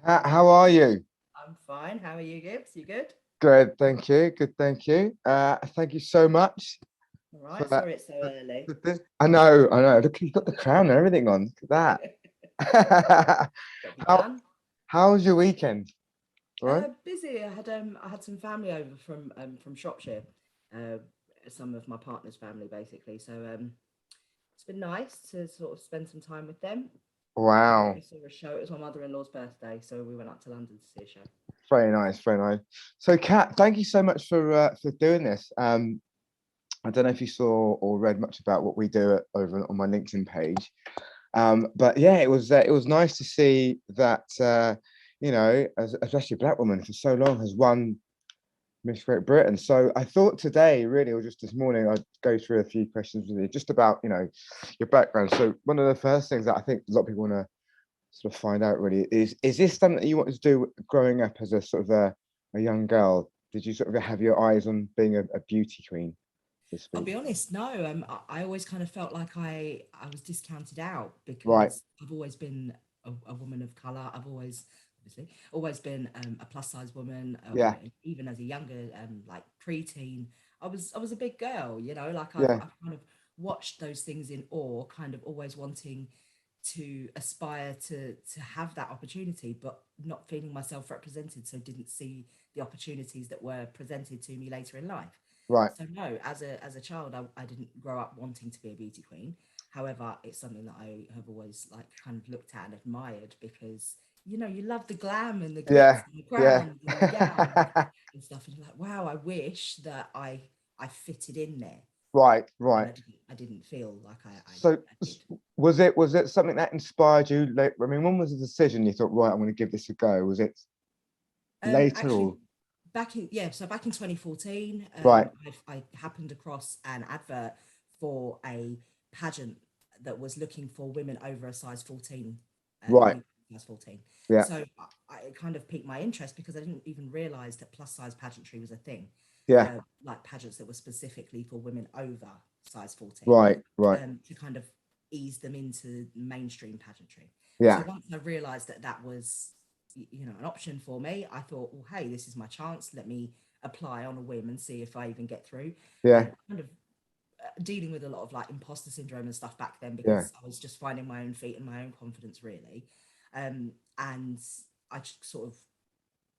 How are you? I'm fine. How are you, Gibbs? You good? Good, thank you. Good, thank you. Thank you so much All for right. that. Sorry it's so early. For this. I know. Look, you've got the crown and everything on. Look at that. Got to be How done. How was your weekend? All right. Busy. I had some family over from Shropshire. Uh, some of my partner's family, basically. So it's been nice to sort of spend some time with them. Wow. We saw a show. It was my mother-in-law's birthday, so we went up to London to see a show. Very nice. Very nice. So, Kat, thank you so much for doing this. I don't know if you saw or read much about what we do over on my LinkedIn page. But yeah, it was nice to see that especially a black woman for so long has won Miss Great Britain. So I thought today, really, or just this morning, I'd go through a few questions with you, just about your background. So one of the first things that I think a lot of people want to sort of find out really is this something that you wanted to do growing up as a sort of a young girl? Did you sort of have your eyes on being a beauty queen, so to I'll speak? be honest, no. I always kind of felt like I was discounted out Right. because I've always been a woman of color. I've always, obviously, always been a plus size woman. Yeah. Even as a younger, like preteen, I was a big girl. Like I've Yeah. I've kind of watched those things in awe, kind of always wanting to aspire to have that opportunity, but not feeling myself represented, so didn't see the opportunities that were presented to me later in life. Right. So no, as a child, I didn't grow up wanting to be a beauty queen. However, it's something that I have always like kind of looked at and admired because you love the glam and the glitz Yeah. and the Yeah. crowns and the gowns and stuff, and you're like, wow, I wish that I fitted in there, Right. and Right. I didn't feel like So I did. was it something that inspired you? Like, I mean, when was the decision you thought, right, I'm going to give this a go? Was it later Actually, or back in 2014, right? I happened across an advert for a pageant that was looking for women over a size 14, Right. who size 14. Yeah. So it kind of piqued my interest because I didn't even realize that plus size pageantry was a thing, Yeah. like pageants that were specifically for women over size 14, Right. Right. to kind of ease them into mainstream pageantry. So Yeah. once I realized that that was an option for me, I thought, well, hey, this is my chance. Let me apply on a whim and see if I even get through. Yeah. And kind of dealing with a lot of like imposter syndrome and stuff back then Yeah. because I was just finding my own feet and my own confidence really. And I just sort of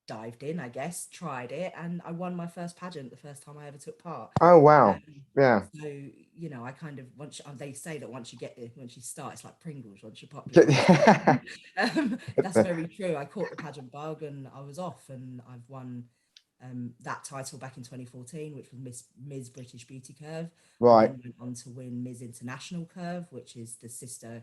dived in, I guess, tried it, and I won my first pageant the first time I ever took part. Oh wow. Um, Yeah. so I kind of they say that once you start, it's like Pringles. Once you're popular, it's Yeah. that's very true. I caught the pageant bug and I was off, and I've won that title back in 2014, which was Ms. British Beauty Curve. I Right. then went on to win Ms. International Curve, which is the sister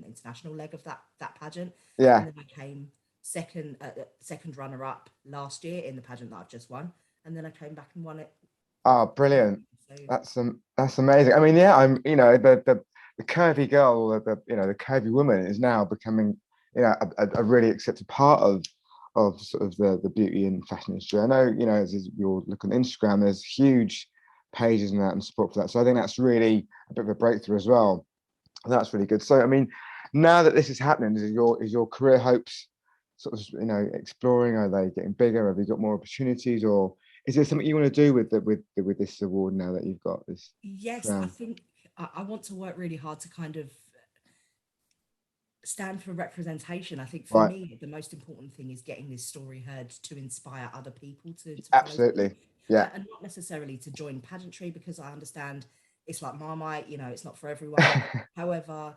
international leg of that pageant, and Yeah. then I came second runner up last year in the pageant that I've just won, and then I came back and won it. Oh, brilliant. So That's amazing. I mean, yeah, I'm, the curvy girl or the curvy woman is now becoming, a really accepted part of sort of the beauty and fashion industry. I know, as you'll look on Instagram, there's huge pages and that and support for that. So I think that's really a bit of a breakthrough as well. That's really good. So I mean, now that this is happening, is your career hopes sort of exploring? Are they getting bigger? Have you got more opportunities, or is there something you want to do with this award now that you've got this yes, I crown? think I want to work really hard to kind of stand for representation. I think for Right. me, the most important thing is getting this story heard to inspire other people to follow suit, Absolutely. Yeah. and not necessarily to join pageantry because I understand it's like Marmite, it's not for everyone. However,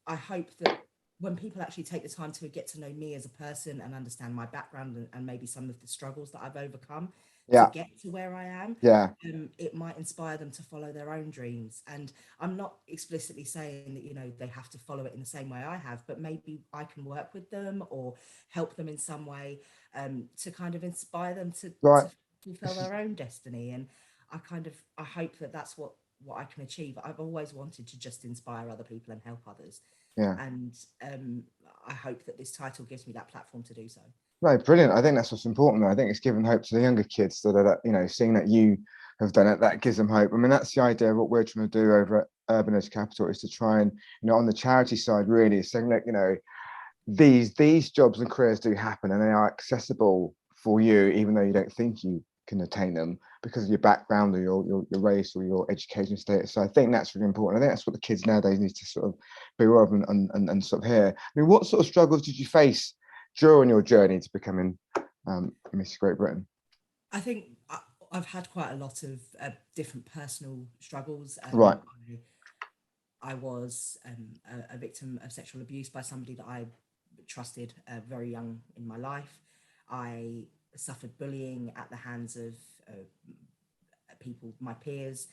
I hope that when people actually take the time to get to know me as a person and understand my background and maybe some of the struggles that I've overcome to Yeah. get to where I am, Yeah. it might inspire them to follow their own dreams. And I'm not explicitly saying that, they have to follow it in the same way I have, but maybe I can work with them or help them in some way, to kind of inspire them Right. to fulfill This is their own destiny. And I hope that that's what I can achieve. I've always wanted to just inspire other people and help others, yeah. and I hope that this title gives me that platform to do so. No, brilliant. I think that's what's important. I think it's giving hope to the younger kids so that seeing that you have done it, that gives them hope. I mean, that's the idea of what we're trying to do over at Urban Edge Capital is to try and, on the charity side, really, is saying, look, these jobs and careers do happen, and they are accessible for you, even though you don't think you can attain them because of your background or your race or your education status. So I think that's really important. I think that's what the kids nowadays need to sort of be aware of and sort of hear. I mean, what sort of struggles did you face during your journey to becoming Miss Great Britain? I think I've had quite a lot of different personal struggles. Right. I was a victim of sexual abuse by somebody that I trusted very young in my life. I suffered bullying at the hands of people, my peers,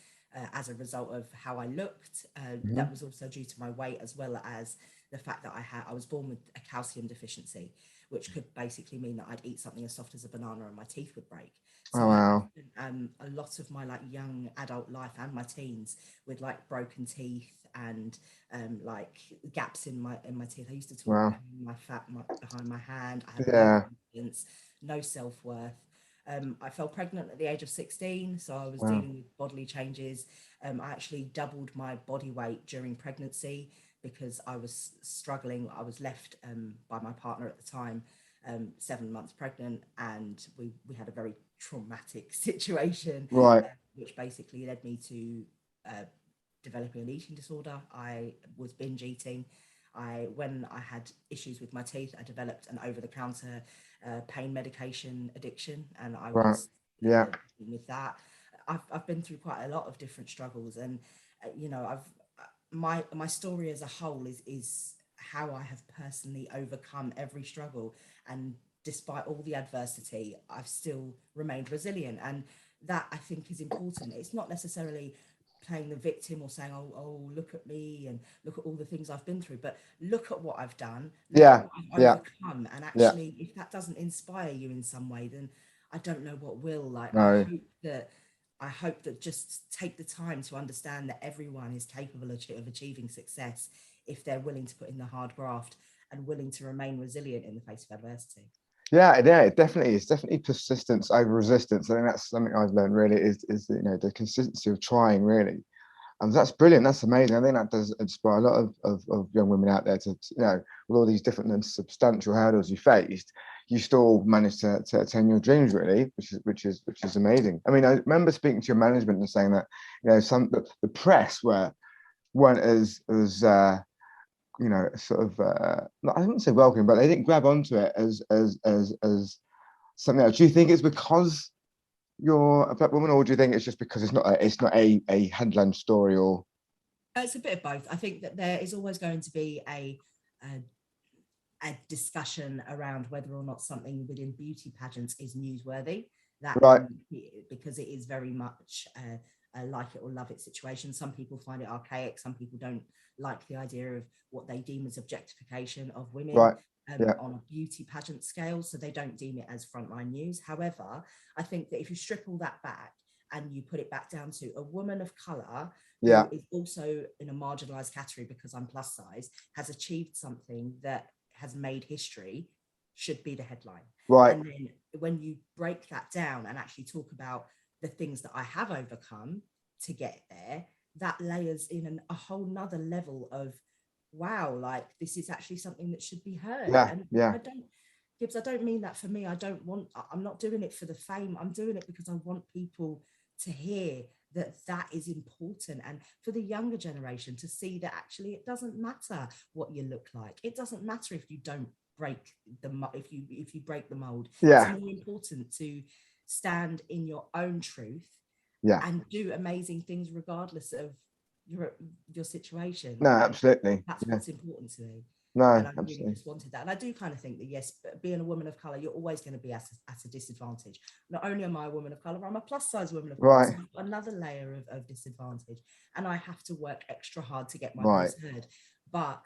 as a result of how I looked. That was also due to my weight, as well as the fact that I was born with a calcium deficiency, which could basically mean that I'd eat something as soft as a banana and my teeth would break. So Oh wow. a lot of my like young adult life and my teens with like broken teeth and like gaps in my teeth. I used to talk Wow. behind my behind my hand. I had no Yeah. confidence, no self-worth. I fell pregnant at the age of 16, so I was Wow. dealing with bodily changes. I actually doubled my body weight during pregnancy because I was struggling. I was left by my partner at the time, 7 months pregnant, and we had a very traumatic situation, Right. which basically led me to developing an eating disorder. I was binge eating. When I had issues with my teeth, I developed an over-the-counter pain medication addiction, and I Right. was Yeah. with that. I've been through quite a lot of different struggles, and you know, I've my story as a whole is how I have personally overcome every struggle, and despite all the adversity, I've still remained resilient, and that I think is important. It's not necessarily playing the victim or saying, oh, look at me and look at all the things I've been through, but look at what I've done, look at Yeah. what I've Yeah. overcome. And Yeah. actually, if that doesn't inspire you in some way, then I don't know what will. Like, No. I hope that just take the time to understand that everyone is capable of achieving success if they're willing to put in the hard graft and willing to remain resilient in the face of adversity. Yeah, yeah, it definitely is. Definitely persistence over resistance. I think that's something I've learned really is the consistency of trying really. And that's brilliant. That's amazing. I think that does inspire a lot of young women out there with all these different and substantial hurdles you faced, you still managed to attain your dreams really, which is amazing. I mean, I remember speaking to your management and saying that, the press weren't as sort of I wouldn't say welcome, but they didn't grab onto it as something else. Do you think it's because you're a black woman, or do you think it's just because it's not a headline story? Or It's a bit of both. I think that there is always going to be a discussion around whether or not something within beauty pageants is newsworthy. That right, because it is very much a like it or love it situation. Some people find it archaic. Some people don't like the idea of what they deem as objectification of women right, yeah, on a beauty pageant scale, so they don't deem it as frontline news. However, I think that if you strip all that back and you put it back down to a woman of color who yeah, is also in a marginalized category because I'm plus size, has achieved something that has made history, should be the headline. right, And then when you break that down and actually talk about the things that I have overcome to get there, that layers in a whole nother level of wow, like this is actually something that should be heard. yeah, And yeah, I don't, Gibbs, I don't mean that for me. I'm not doing it for the fame. I'm doing it because I want people to hear that that is important, and for the younger generation to see that actually it doesn't matter what you look like. It doesn't matter if you don't break if you break the mold. It's yeah, more important to stand in your own truth yeah. and do amazing things regardless of your your situation. No, And absolutely. that's Yeah, what's important to me. And no, I really absolutely. just wanted that. And I do kind of think that, yes, being a woman of color, you're always going to be at a disadvantage. Not only am I a woman of color, I'm a plus size woman of color. Right, So I've got another layer of disadvantage. And I have to work extra hard to get my right, voice heard. But,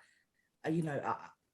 you know,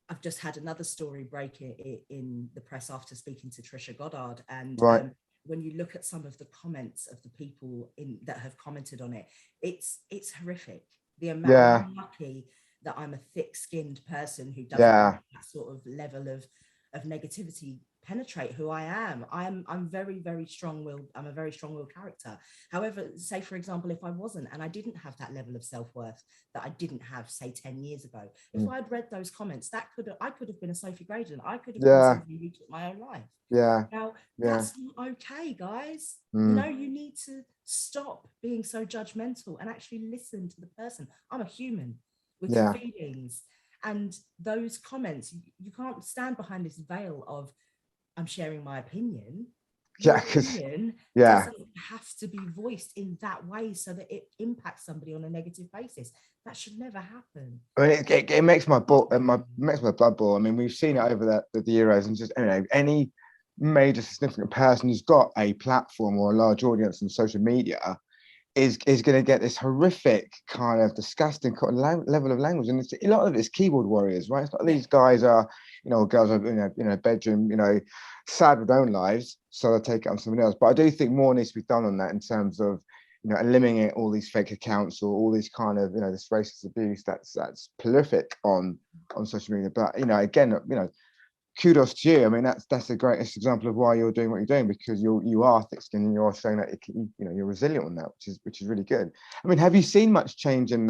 I've just had another story break in the press after speaking to Trisha Goddard. And right. when you look at some of the comments of the people that have commented on it, it's horrific. The amount, Yeah, I'm lucky that I'm a thick-skinned person who doesn't have yeah, that sort of level of of negativity penetrate who I am. I'm very, very strong-willed. I'm a very strong-willed character. However, say for example, if I wasn't and I didn't have that level of self-worth that I didn't have, say, 10 years ago, if I'd read those comments, I could have been a Sophie Graydon. I could have been Yeah. somebody who took my own life. Yeah. Now, Yeah. that's not okay, guys. You know, you need to stop being so judgmental and actually listen to the person. I'm a human with feelings. And those comments, you can't stand behind this veil of I'm sharing my opinion. Your opinion doesn't have to be voiced in that way so that it impacts somebody on a negative basis. That should never happen. I mean, it makes my makes my blood boil. I mean, we've seen it over the Euros, and just, you know, any major significant person who's got a platform or a large audience on social media is going to get this horrific kind of disgusting level of language, and a lot of it's keyboard warriors, right? It's not these guys are, you know, girls are in a bedroom, you know, sad with their own lives, so they'll take it on somebody else. But I do think more needs to be done on that in terms of, you know, eliminating all these fake accounts or all these kind of, you know, this racist abuse that's prolific on social media. But, you know, again, you know, kudos to you. I mean, that's the greatest example of why you're doing what you're doing, because you are thick-skinned and you are showing that you know, you're resilient on that, which is really good. I mean, have you seen much change in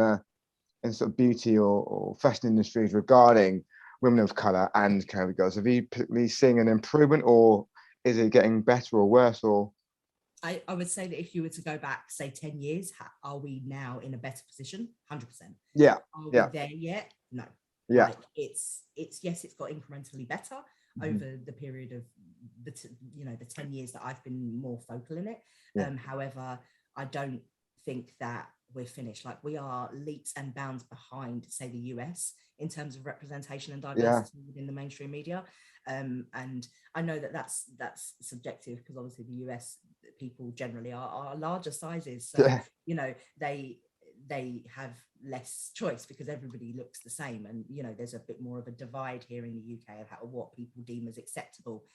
sort of beauty or fashion industries regarding women of color and curvy girls? Have you been seeing an improvement, or is it getting better or worse? Or I would say that if you were to go back, say 10 years, are we now in a better position? 100%. Yeah. Are we there yet? No. Yeah. Like it's yes, it's got incrementally better over the period of the 10 years that I've been more focal in it. However, I don't think that we're finished. Like, we are leaps and bounds behind, say, the US in terms of representation and diversity within the mainstream media. And I know that that's subjective, because obviously the US people generally are larger sizes, so you know, they have less choice because everybody looks the same, and you know, there's a bit more of a divide here in the UK of what people deem as acceptable.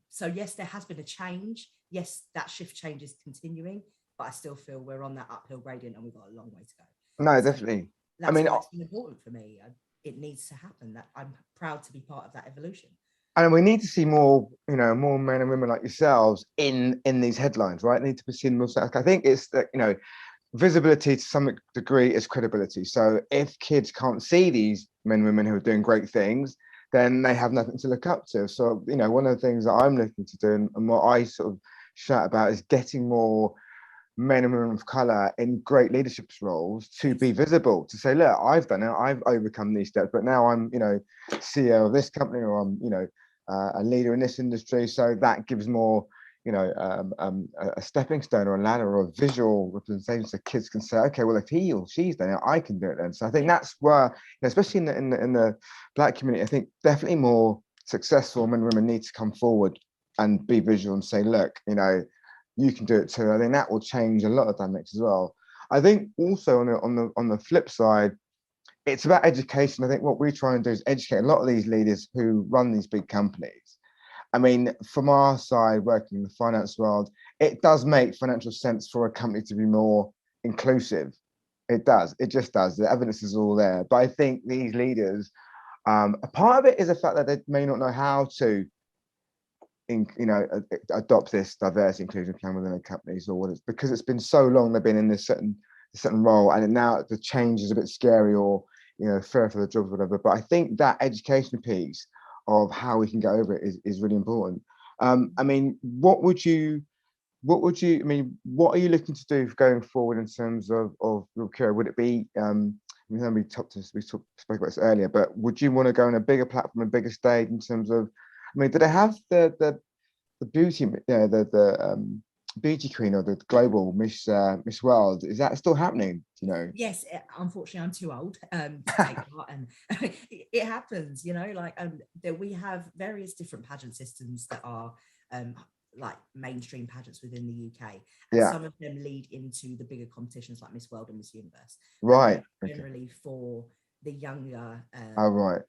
So yes, there has been a change. Yes, that shift change is continuing, but I still feel we're on that uphill gradient and we've got a long way to go. No, definitely. That's why it's been important for me. It needs to happen. That I'm proud to be part of that evolution. And we need to see more, you know, more men and women like yourselves in these headlines, right? They need to be seen more. I think it's that, you know, visibility to some degree is credibility. So if kids can't see these men and women who are doing great things, then they have nothing to look up to. So, you know, one of the things that I'm looking to do, and what I sort of shout about, is getting more men and women of color in great leadership roles to be visible, to say, look, I've done it, I've overcome these steps, but now I'm, you know, CEO of this company, or I'm, you know, a leader in this industry. So that gives more, you know, a stepping stone or a ladder or a visual representation, so kids can say, okay, well, if he or she's done it, I can do it then. So I think that's where, you know, especially in the Black community, I think definitely more successful men and women need to come forward and be visual and say, look, you know, you can do it too. I think that will change a lot of dynamics as well. I think also on the flip side, it's about education. I think what we try and do is educate a lot of these leaders who run these big companies. I mean, from our side, working in the finance world, it does make financial sense for a company to be more inclusive. It does. It just does. The evidence is all there. But I think these leaders, a part of it is the fact that they may not know how to, you know, adopt this diversity inclusion plan within their companies, or what it's because it's been so long they've been in this certain role, and now the change is a bit scary, or, you know, fair for the job or whatever. But I think that education piece of how we can get over it is really important. I mean, what would you I mean, what are you looking to do going forward in terms of your career? Would it be we spoke about this earlier, but would you want to go on a bigger platform, a bigger stage in terms of, I mean, do they have the beauty, the beauty queen or the global Miss World? Is that still happening? Do you know? Yes, unfortunately, I'm too old to take part, and it happens. You know, like that we have various different pageant systems that are like mainstream pageants within the UK, and some of them lead into the bigger competitions like Miss World and Miss Universe. Right. Generally for the younger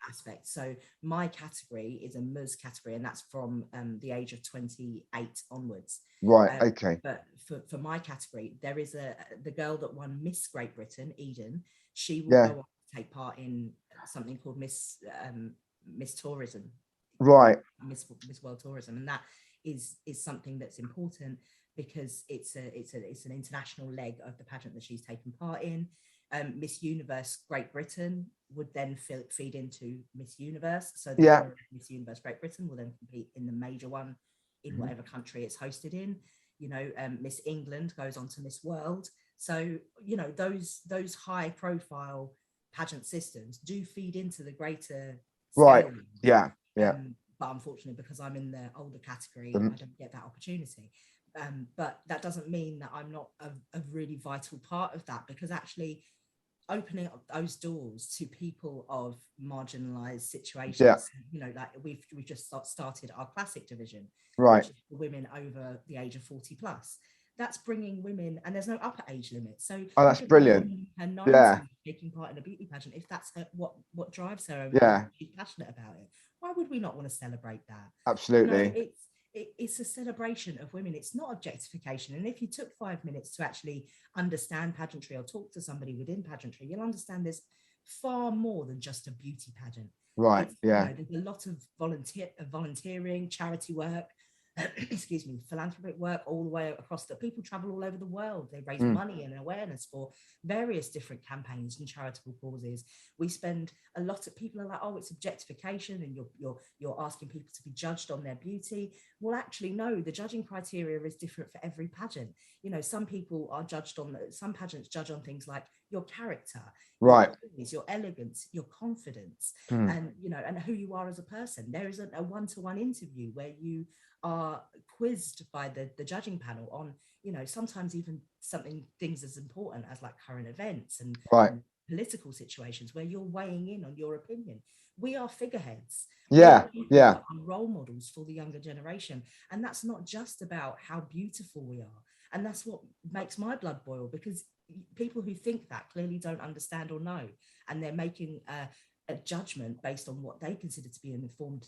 aspect. So my category is a Ms category, and that's from the age of 28 onwards. Right. Okay. But for my category, there is the girl that won Miss Great Britain, Eden. She will go on to take part in something called Miss Tourism. Right. Miss World Tourism, and that is something that's important because it's an international leg of the pageant that she's taken part in. Miss Universe Great Britain would then feed into Miss Universe, so the winner of Miss Universe Great Britain will then compete in the major one in whatever country it's hosted in. You know, Miss England goes on to Miss World. So, you know, those high profile pageant systems do feed into the greater Right. scale. Yeah. But unfortunately, because I'm in the older category, Mm-hmm. I don't get that opportunity. But that doesn't mean that I'm not a really vital part of that, because actually opening up those doors to people of marginalized situations, you know, like we've just started our classic division, right, which is for women over the age of 40 plus. That's bringing women, and there's no upper age limit, so that's brilliant. her 90 Yeah, taking part in a beauty pageant. If that's what drives her and yeah, she's passionate about it, why would we not want to celebrate that? You know, absolutely. it's a celebration of women. It's not objectification. And if you took 5 minutes to actually understand pageantry or talk to somebody within pageantry, you'll understand there's far more than just a beauty pageant. Right, It's, yeah. you know, there's a lot of volunteering, charity work, excuse me, philanthropic work all the way across. The people travel all over the world. They raise money and awareness for various different campaigns and charitable causes. We spend a lot of, people are like, oh, it's objectification and you're asking people to be judged on their beauty. Well, actually, no, the judging criteria is different for every pageant. You know, some people are judged on, some pageants judge on things like your character, right, your elegance, your confidence, mm. and, you know, and who you are as a person. There is a one-to-one interview where you are quizzed by the judging panel on, you know, sometimes even things as important as like current events and, right, and political situations, where you're weighing in on your opinion. We are figureheads. Yeah, We are role models for the younger generation. And that's not just about how beautiful we are. And that's what makes my blood boil, because people who think that clearly don't understand or know. And they're making a judgment based on what they consider to be an informed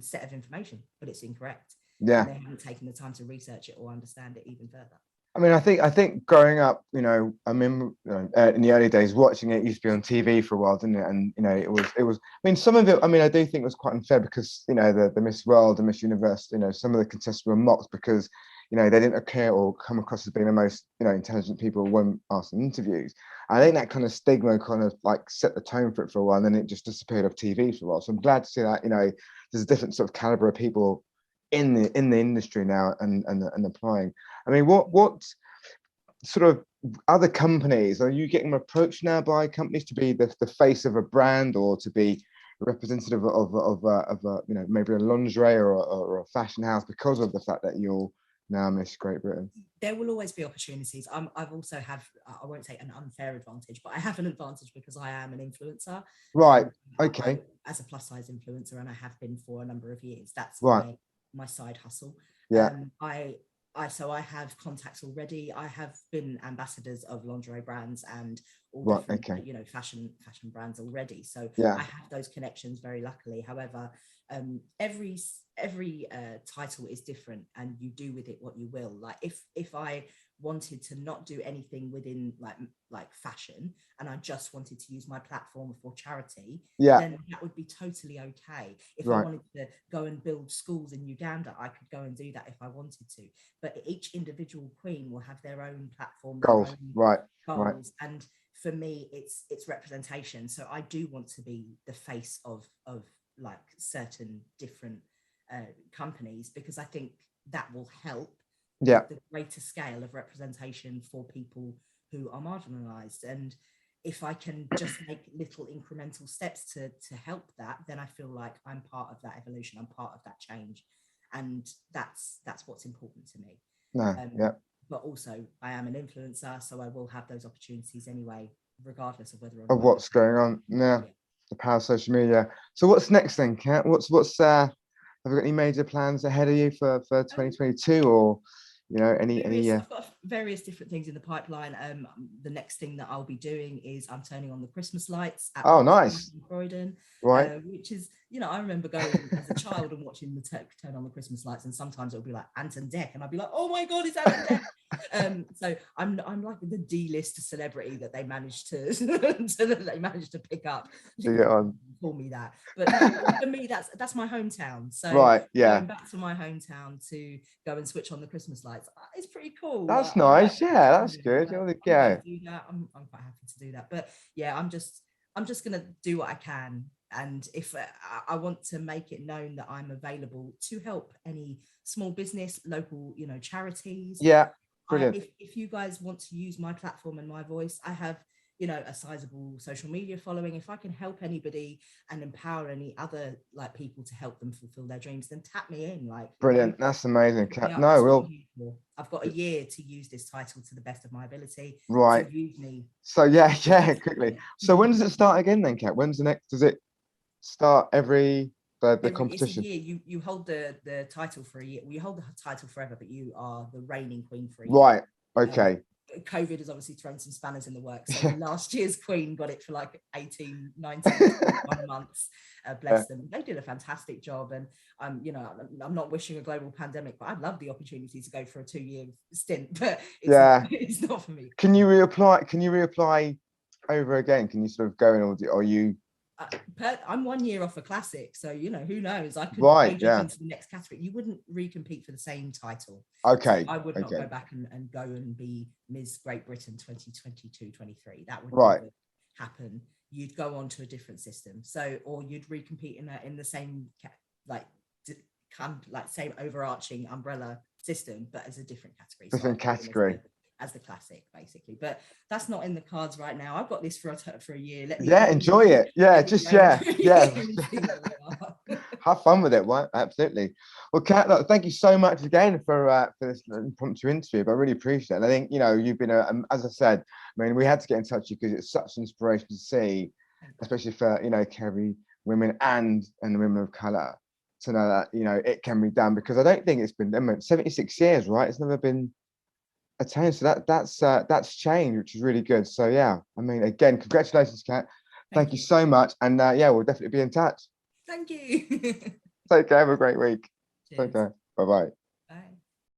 set of information, but it's incorrect. yeah. And they haven't taken the time to research it or understand it even further. I mean, I think growing up, you know, I mean, in the early days, watching it used to be on TV for a while, didn't it? And you know, it was. I mean, some of it. I mean, I do think it was quite unfair because, you know, the Miss World and Miss Universe, you know, some of the contestants were mocked because, you know, they didn't appear or come across as being the most, you know, intelligent people when asked in interviews. I think that kind of stigma kind of like set the tone for it for a while, and then it just disappeared off TV for a while. So I'm glad to see that, you know, there's a different sort of caliber of people in the industry now and applying. I mean, what sort of other companies are you getting approached now by companies to be the face of a brand or to be representative of you know, maybe a lingerie or a fashion house because of the fact that you're now Miss Great Britain? There will always be opportunities. I've also have, I won't say an unfair advantage, but I have an advantage because I am an influencer. Right. Okay. As a plus size influencer, and I have been for a number of years. That's right. my side hustle. Yeah. So I have contacts already. I have been ambassadors of lingerie brands and all right. different, Okay. you know, fashion brands already. So yeah. I have those connections very luckily. However, every title is different, and you do with it what you will. Like if I wanted to not do anything within like fashion, and I just wanted to use my platform for charity, then that would be totally okay. If I wanted to go and build schools in Uganda, I could go and do that if I wanted to. But each individual queen will have their own platform, goals. Their own goals. And for me, it's representation. So I do want to be the face of like certain different companies, because I think that will help the greater scale of representation for people who are marginalized. And if I can just make little incremental steps to help that, then I feel like I'm part of that evolution, I'm part of that change. And that's what's important to me. But also I am an influencer, so I will have those opportunities anyway, regardless of whether or not what's going on. The power of social media. So what's next then, Kat? What's have you got any major plans ahead of you for 2022, or you know, any I've got various different things in the pipeline. The next thing that I'll be doing is I'm turning on the Christmas lights at nice in Croydon, right, which is, you know, I remember going as a child and watching the turn on the Christmas lights, and sometimes it'll be like Anton Deck, and I'd be like, oh my god, it's Anton Deck. So I'm like the D-list celebrity that they managed to pick up to get on. call me that. But no, for me, that's my hometown. So Right, yeah. going back to my hometown to go and switch on the Christmas lights, it's pretty cool. That's I like nice. Yeah, that's good. You want to I'm going go. to do that. I'm quite happy to do that. But yeah, I'm just going to do what I can. And if I want to make it known that I'm available to help any small business, local, charities. Yeah, brilliant. If you guys want to use my platform and my voice, I have, a sizable social media following. If I can help anybody and empower any other like people to help them fulfill their dreams, then tap me in. Like, Brilliant. That's amazing. yeah, No, that's what I'm we'll here for. I've got a year to use this title to the best of my ability. So right. use me. So yeah, yeah, quickly. So when does it start again then, Kat? When's the next? Does it start every the It's a competition? year. You hold the title for a year. We hold the title forever, but you are the reigning queen for a year. Right. Okay. COVID has obviously thrown some spanners in the works. So last year's queen got it for like 18, 19, 21 months. Bless them. They did a fantastic job. And I'm not wishing a global pandemic, but I'd love the opportunity to go for a 2-year stint, but it's not for me. Can you reapply? Can you reapply over again? Can you sort of go in, or you? I'm 1 year off a classic, so who knows? I could Right, go jump into the next category. You wouldn't recompete for the same title. Okay. So I would not Okay. go back and go and be Ms. Great Britain 2022-23. That would Right. never happen. You'd go on to a different system. So, or you'd recompete in the same same overarching umbrella system, but as a different category. Different category. As the classic, basically, but that's not in the cards right now. I've got this for a year. Let me enjoy it. Yeah, just yeah. Have fun with it. Right? Absolutely. Well, Kat, look, thank you so much again for this impromptu interview. But I really appreciate it. And I think you've been as I said. I mean, we had to get in touch with you because it's such an inspiration to see, especially for Kerry women and the women of color, to know that it can be done. Because I don't think it's been 76 years, right? It's never been attained. So that's change, which is really good. So yeah, I mean, again, congratulations, Kat. Thank you so much. And yeah, we'll definitely be in touch. Thank you. Take care. Have a great week. Cheers. Take care. Bye-bye.